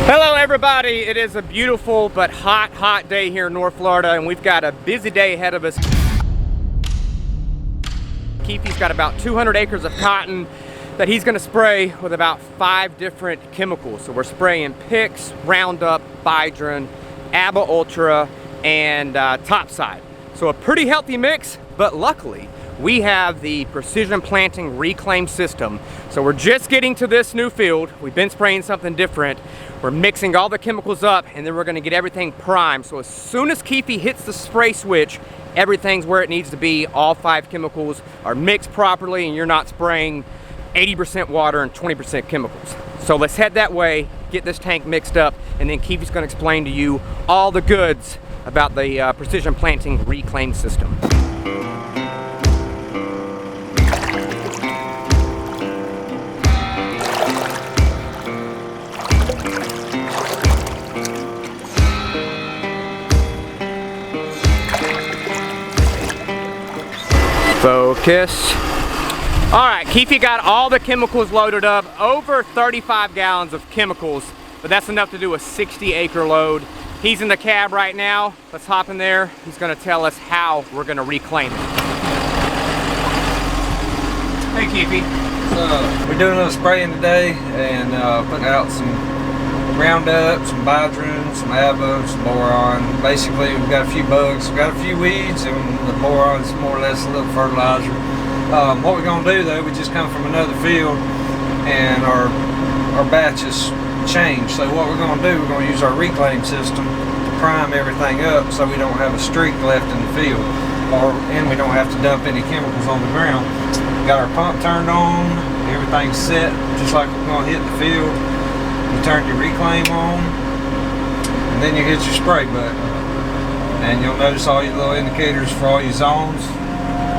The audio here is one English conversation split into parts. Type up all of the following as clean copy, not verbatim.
Hello everybody, it is a beautiful but hot day here in North Florida, and we've got a busy day ahead of us. Keefe's got about 200 acres of cotton that he's going to spray with about 5 different chemicals. So we're spraying Pix, Roundup, Bidrin, Abba Ultra, and Topside. So a pretty healthy mix, but luckily we have the Precision Planting Reclaim System. So we're just getting to this new field. We've been spraying something different. We're mixing all the chemicals up, and then we're gonna get everything primed. So as soon as Keefe hits the spray switch, everything's where it needs to be. All 5 chemicals are mixed properly, and you're not spraying 80% water and 20% chemicals. So let's head that way, get this tank mixed up, and then Keefe's gonna explain to you all the goods about the Precision Planting Reclaim System. Focus. All right, Keefe got all the chemicals loaded up, over 35 gallons of chemicals, but that's enough to do a 60-acre load. He's in the cab right now. Let's hop in there. He's gonna tell us how we're gonna reclaim it. Hey, Keefe. We're doing a little spraying today and putting out some Roundup, some Bidrin, some Abba, some boron. Basically, we've got a few bugs, we've got a few weeds, and the boron is more or less a little fertilizer. What we're going to do though, we just come from another field and our batches changed. So what we're going to do, we're going to use our reclaim system to prime everything up so we don't have a streak left in the field, and we don't have to dump any chemicals on the ground. Got our pump turned on, everything's set just like we're going to hit the field. You turn your reclaim on, and then you hit your spray button. And you'll notice all your little indicators for all your zones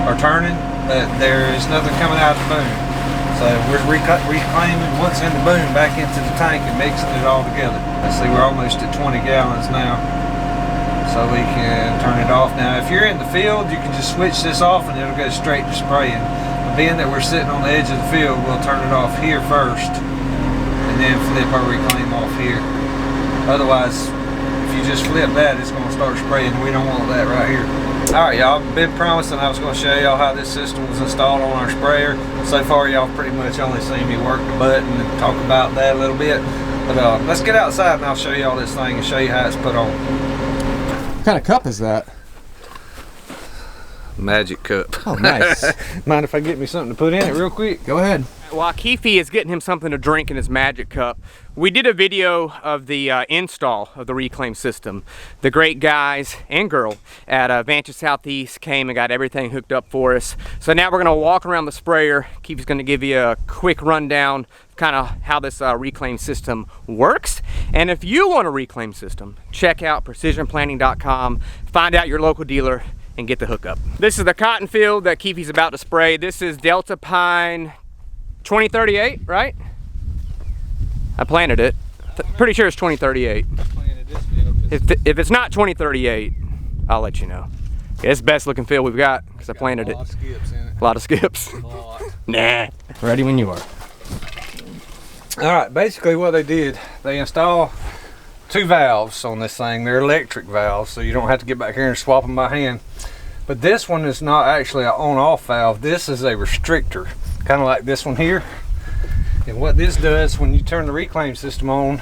are turning, but there is nothing coming out of the boom. So we're reclaiming what's in the boom back into the tank and mixing it all together. Let's see, we're almost at 20 gallons now. So we can turn it off. Now, if you're in the field, you can just switch this off and it'll go straight to spraying. But being that we're sitting on the edge of the field, we'll turn it off here first, and then flip our reclaim off here. Otherwise, if you just flip that, it's going to start spraying. We don't want that right here. Alright, y'all, I've been promising I was going to show y'all how this system was installed on our sprayer. So far, y'all pretty much only seen me work the button and talk about that a little bit. But let's get outside and I'll show y'all this thing and show you how it's put on. What kind of cup is that? Magic cup. Oh, nice. Mind if I get me something to put in it real quick? Go ahead. While Keefe is getting him something to drink in his magic cup, we did a video of the install of the reclaim system. The great guys and girl at Vantage Southeast came and got everything hooked up for us. So now we're gonna walk around the sprayer. Keefe's gonna give you a quick rundown kind of how this reclaim system works. And if you want a reclaim system, check out precisionplanting.com, find out your local dealer, and get the hookup. This is the cotton field that Keefe's about to spray. This is Delta Pine 2038, right? I planted it. Pretty sure it's 2038. If it's not 2038, I'll let you know. It's the best looking field we've got because I planted it. A lot of skips in it. A lot of skips. A lot. Nah. Ready when you are. Alright, basically what they did, they installed 2 valves on this thing. They're electric valves, so you don't have to get back here and swap them by hand. But this one is not actually an on-off valve. This is a restrictor, kind of like this one here. And what this does, when you turn the reclaim system on,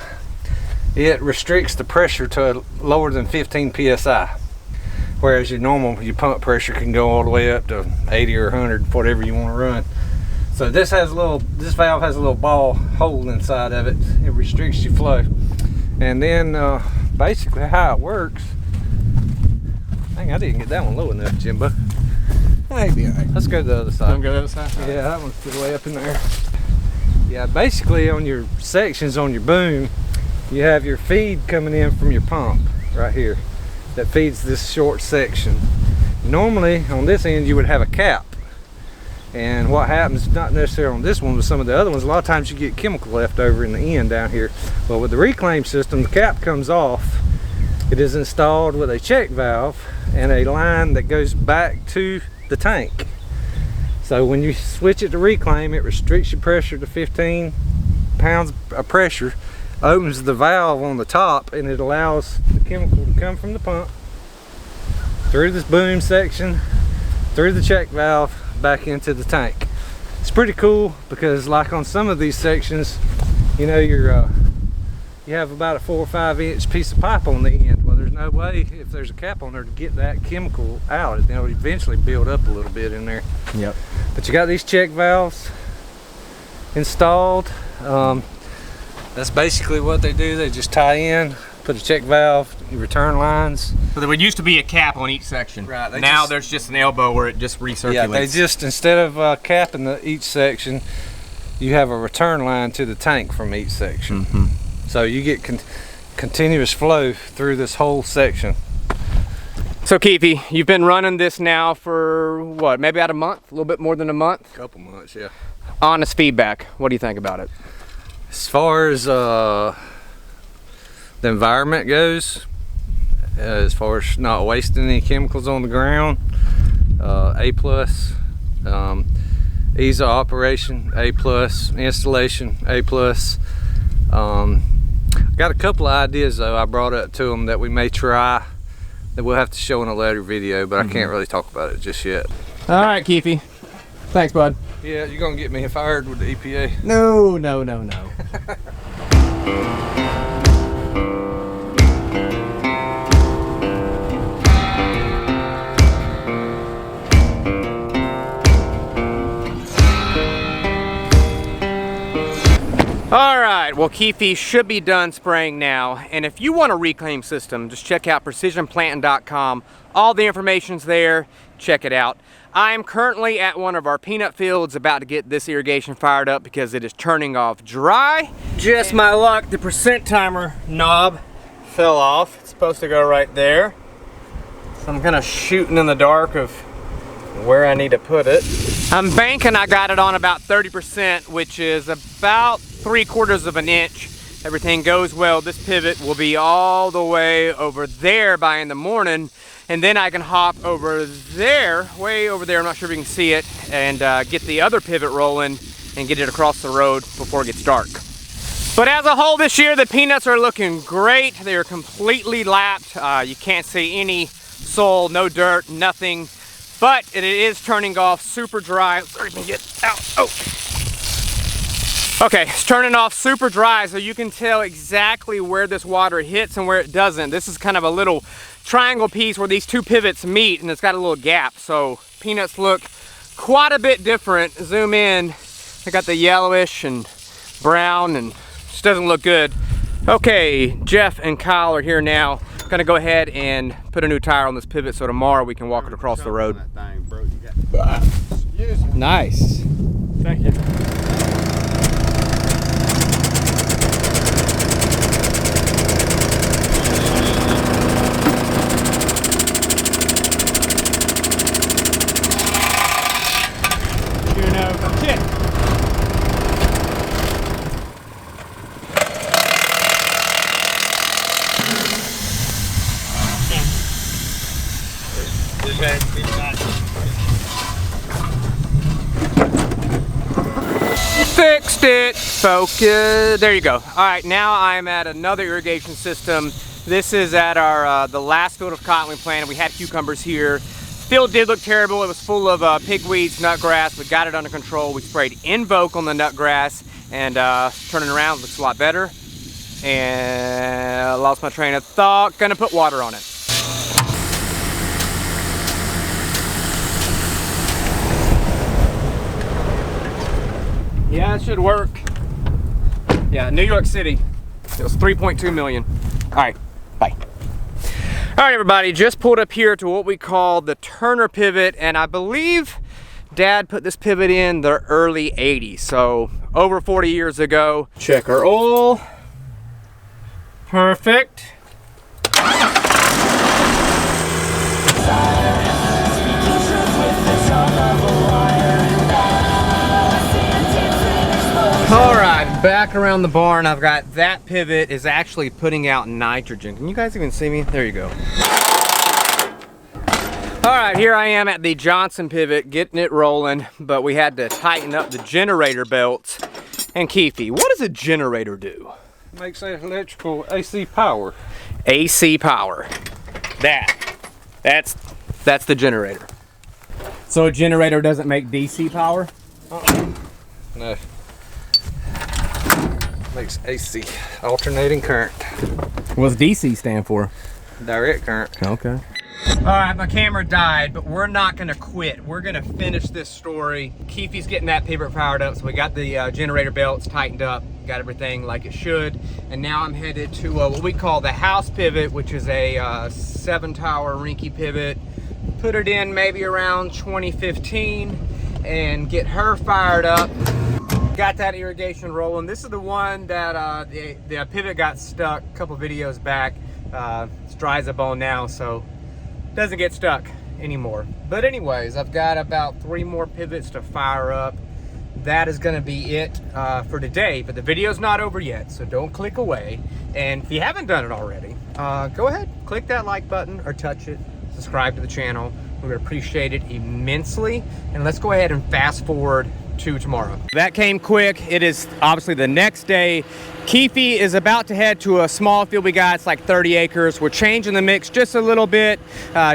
it restricts the pressure to lower than 15 psi. Whereas your pump pressure can go all the way up to 80 or 100, whatever you want to run. So this valve has a little ball hole inside of it. It restricts your flow. And then basically how it works, dang, I didn't get that one low enough, Jimbo. Maybe. Let's go to the other side. Go to the other side? Yeah, that one's the way up in there. Yeah, basically on your sections on your boom, you have your feed coming in from your pump right here that feeds this short section. Normally on this end you would have a cap. And what happens, not necessarily on this one, but some of the other ones, a lot of times you get chemical left over in the end down here. But with the reclaim system, the cap comes off. It is installed with a check valve and a line that goes back to the tank. So when you switch it to reclaim, it restricts your pressure to 15 pounds of pressure opens the valve on the top, and it allows the chemical to come from the pump through this boom section, through the check valve, back into the tank. It's pretty cool because, like on some of these sections, you know, you have about a 4 or 5 inch piece of pipe on the end. Well, there's no way, if there's a cap on there, to get that chemical out. It'll eventually build up a little bit in there. Yep. But you got these check valves installed. That's basically what they do. They just tie in, put a check valve, return lines. So there would used to be a cap on each section. Right. Now there's just an elbow where it just recirculates. Yeah, they just, instead of capping each section, you have a return line to the tank from each section. Mm-hmm. So you get continuous flow through this whole section. So Keefe, you've been running this now for what, maybe about a month? A little bit more than a month? A couple months, yeah. Honest feedback, what do you think about it? As far as the environment goes, as far as not wasting any chemicals on the ground, A+. Ease of operation, A+. Installation, A+. Got a couple of ideas though I brought up to them that we may try, that we'll have to show in a later video, but I can't really talk about it just yet. All right, Keefe. Thanks, bud. Yeah, you're gonna get me fired with the EPA. No. All right, well, Keefe should be done spraying now. And if you want a reclaim system, just check out precisionplanting.com. All the information's there. Check it out. I'm currently at one of our peanut fields about to get this irrigation fired up because it is turning off dry. Just my luck, the percent timer knob fell off. It's supposed to go right there. So I'm kind of shooting in the dark of where I need to put it. I'm banking I got it on about 30%, which is about 3/4 of an inch. Everything goes well, this pivot will be all the way over there by in the morning, and then I can hop over there, way over there, I'm not sure if you can see it, and get the other pivot rolling and get it across the road before it gets dark. But as a whole this year, the peanuts are looking great. They're completely lapped. You can't see any soil, no dirt, nothing. But it is turning off super dry. Let me get out. Oh. Okay, it's turning off super dry, so you can tell exactly where this water hits and where it doesn't. This is kind of a little triangle piece where these two pivots meet, and it's got a little gap. So peanuts look quite a bit different. Zoom in, I got the yellowish and brown, and just doesn't look good. Okay, Jeff and Kyle are here now. Gonna go ahead and put a new tire on this pivot so tomorrow we can walk it across the road. Nice. Thank you. Fixed it, focus, there you go. All right, now I'm at another irrigation system. This is at our the last field of cotton we planted. We had cucumbers here. Field did look terrible. It was full of pigweeds, nutgrass. We got it under control. We sprayed Invoke on the nutgrass, and turning around, looks a lot better. And I lost my train of thought. Gonna put water on it. Yeah, it should work. Yeah, New York City. It was 3.2 million. All right, bye. All right, everybody, just pulled up here to what we call the Turner pivot, and I believe Dad put this pivot in the early 80s, so over 40 years ago. Check our oil. Perfect. All right, back around the barn. I've got that pivot is actually putting out nitrogen. Can you guys even see me? There you go. All right, here I am at the Johnson pivot, getting it rolling, but we had to tighten up the generator belts. And Keefe, what does a generator do? Makes electrical AC power. AC power. That's the generator. So a generator doesn't make DC power? No. Makes AC, alternating current. What's DC stand for? Direct current. Okay. All right, my camera died, but we're not gonna quit. We're gonna finish this story. Keefe's getting that pivot fired up, so we got the generator belts tightened up, got everything like it should. And now I'm headed to what we call the house pivot, which is a 7-tower Rinky pivot. Put it in maybe around 2015 and get her fired up. Got that irrigation rolling. This is the one that the pivot got stuck a couple videos back. It's dry as a bone now, so doesn't get stuck anymore. But anyways, I've got about 3 more pivots to fire up. That is gonna be it for today, but the video's not over yet, so don't click away. And if you haven't done it already, go ahead, click that like button or touch it, subscribe to the channel. We would appreciate it immensely. And let's go ahead and fast forward to tomorrow. That came quick. It is obviously the next day. Keefe is about to head to a small field we got. It's like 30 acres. We're changing the mix just a little bit,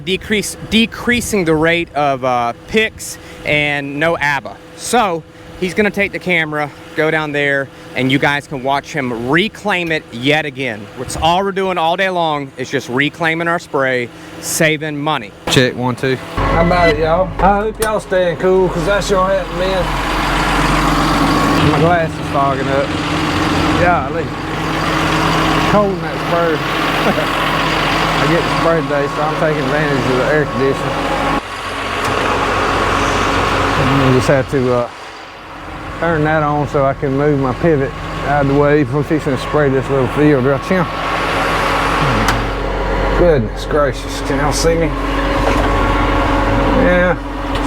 decreasing the rate of picks and no ABBA. So he's gonna take the camera, go down there, and you guys can watch him reclaim it yet again. It's all we're doing all day long is just reclaiming our spray, saving money. Check 1, 2. How about it, y'all? I hope y'all staying cool, because that sure happened, man. My glass is fogging up. Golly. Cold in that spray. I get the spray today, so I'm taking advantage of the air conditioning. I just have to turn that on so I can move my pivot out of the way before fixing to spray this little field right here. Goodness gracious, can y'all see me? Yeah,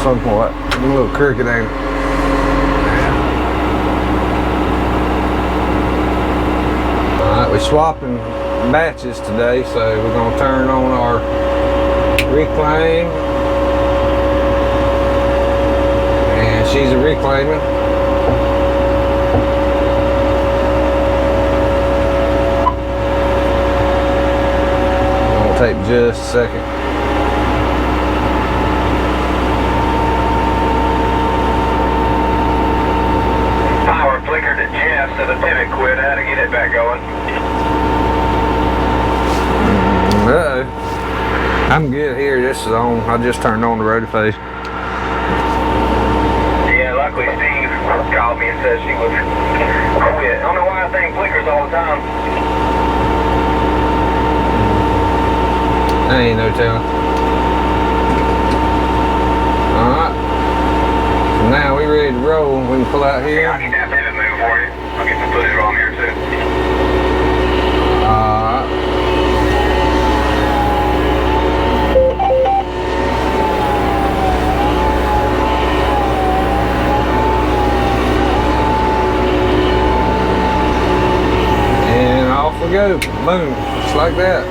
somewhat. I'm a little crooked, ain't it? Alright, we're swapping batches today, so we're going to turn on our reclaim. And she's a reclaiming. It'll take just a second. Power flickered at Jeff, so the pivot quit. I had to get it back going. I'm good here. This is on. I just turned on the rotophase. Yeah, luckily Steve called me and said she was quit. I don't know why that thing flickers all the time. I ain't no telling. Alright. So now we ready to roll. We can pull out here. Yeah, I can that pivot move for you. I'll get some footage on here too. Alright. And off we go. Boom. Just like that.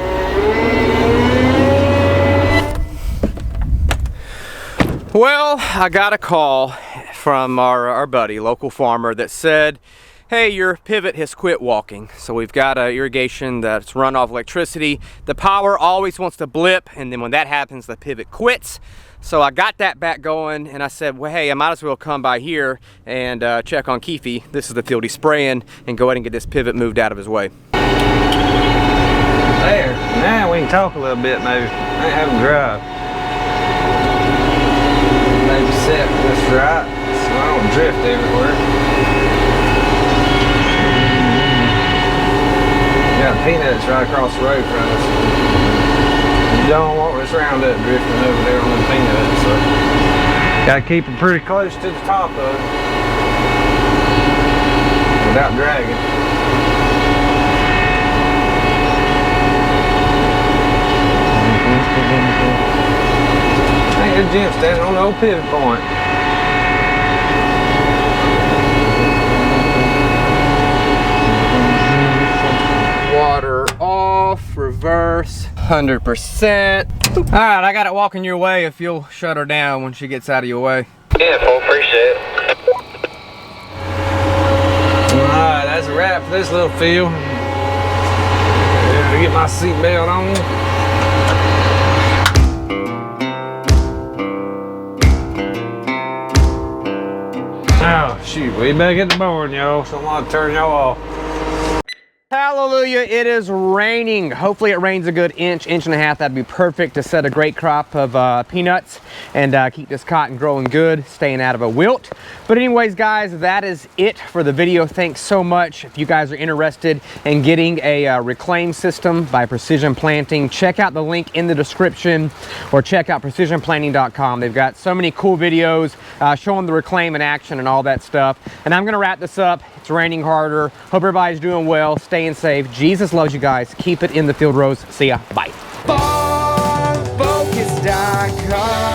Well, I got a call from our buddy, local farmer, that said, hey, your pivot has quit walking. So we've got irrigation that's run off electricity. The power always wants to blip, and then when that happens, the pivot quits. So I got that back going, and I said, well, hey, I might as well come by here and check on Keefe. This is the field he's spraying, and go ahead and get this pivot moved out of his way. There. Now we can talk a little bit, maybe. I ain't having to drive. Maybe set just right so I don't drift everywhere. Got peanuts right across the road from us. You don't want this Roundup drifting over there on them peanuts, so gotta keep them pretty close to the top of it without dragging. Ain't good Jim standing on the old pivot point. Water off, reverse, 100%. All right, I got it walking your way if you'll shut her down when she gets out of your way. Yeah, full appreciate it. Alright, that's a wrap for this little field. my seatbelt on. Oh, shoot, we back at the barn, y'all, so I'm gonna turn y'all off. Hallelujah, it is raining. Hopefully it rains a good inch and a half. That'd be perfect to set a great crop of peanuts and keep this cotton growing good, staying out of a wilt. But anyways, guys, that is it for the video. Thanks so much. If you guys are interested in getting a reclaim system by Precision Planting, check out the link in the description or check out precisionplanting.com. They've got so many cool videos showing the reclaim in action and all that stuff. And I'm gonna wrap this up. It's raining harder. Hope everybody's doing well, staying safe. Jesus loves you guys. Keep it in the field rows. See ya. Bye. FarmFocus.com